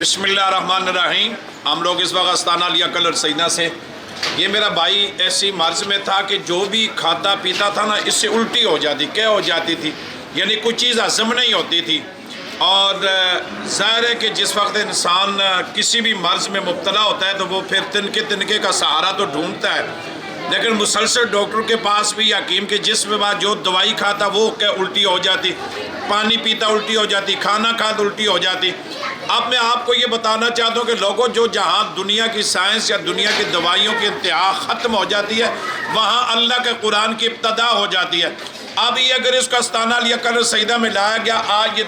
بسم اللہ الرحمن الرحیم۔ ہم لوگ اس وقت استانہ لیا کلر سیدہ سے۔ یہ میرا بھائی ایسی مرض میں تھا کہ جو بھی کھاتا پیتا تھا نا اس سے الٹی ہو جاتی، کیا ہو جاتی تھی، یعنی کچھ چیز ہضم نہیں ہوتی تھی۔ اور ظاہر ہے کہ جس وقت انسان کسی بھی مرض میں مبتلا ہوتا ہے تو وہ پھر تنکے کا سہارا تو ڈھونڈتا ہے، لیکن مسلسل ڈاکٹر کے پاس بھی، حکیم کے جسم میں جو دوائی کھاتا وہ کیا الٹی ہو جاتی، پانی پیتا الٹی ہو جاتی، کھانا کھاتا الٹی ہو جاتی۔ اب میں آپ کو یہ بتانا چاہتا ہوں کہ لوگوں جو جہاں دنیا کی سائنس یا دنیا کی دوائیوں کی انتہا ختم ہو جاتی ہے وہاں اللہ کے قرآن کی ابتدا ہو جاتی ہے۔ اب یہ اگر اس کا استانہ لیا کلر سیدہ میں لایا گیا، آج یہ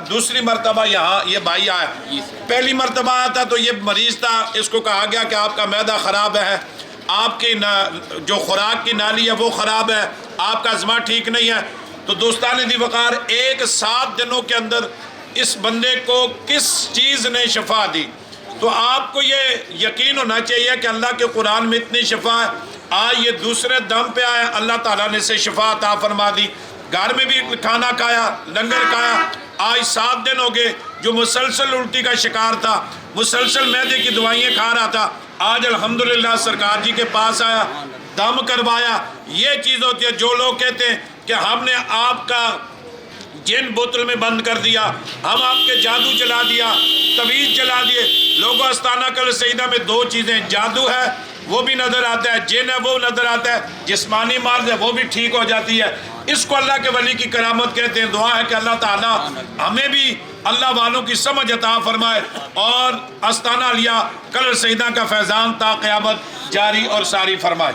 دوسری مرتبہ یہاں یہ بھائی آیا، پہلی مرتبہ آیا تھا تو یہ مریض تھا، اس کو کہا گیا کہ آپ کا معدہ خراب ہے، آپ کی جو خوراک کی نالی ہے وہ خراب ہے، آپ کا ہضمہ ٹھیک نہیں ہے۔ تو دوستان دی وقار 7 دنوں کے اندر اس بندے کو کس چیز نے شفا دی؟ تو آپ کو یہ یقین ہونا چاہیے کہ اللہ کے قرآن میں اتنی شفا ہے۔ آج یہ دوسرے دم پہ آیا، اللہ تعالیٰ نے اسے شفا عطا فرما دی، گھر میں بھی کھانا کھایا، لنگر کھایا۔ آج 7 دن ہو گئے، جو مسلسل الٹی کا شکار تھا، مسلسل معدے کی دوائیاں کھا رہا تھا، آج الحمدللہ سرکار جی کے پاس آیا، دم کروایا۔ یہ چیز ہوتی ہے، جو لوگ کہتے ہیں کہ ہم نے آپ کا جن بوتل میں بند کر دیا، ہم آپ کے جادو چلا دیا، تویز چلا دیے۔ لوگوں استانہ کلر سیدہ میں 2 چیزیں، جادو ہے وہ بھی نظر آتا ہے، جن ہے وہ نظر آتا ہے، جسمانی مرض ہے وہ بھی ٹھیک ہو جاتی ہے۔ اس کو اللہ کے ولی کی کرامت کہتے ہیں۔ دعا ہے کہ اللہ تعالیٰ ہمیں بھی اللہ والوں کی سمجھ عطا فرمائے اور استانہ لیا کلر سیدہ کا فیضان تا قیامت جاری اور ساری فرمائے۔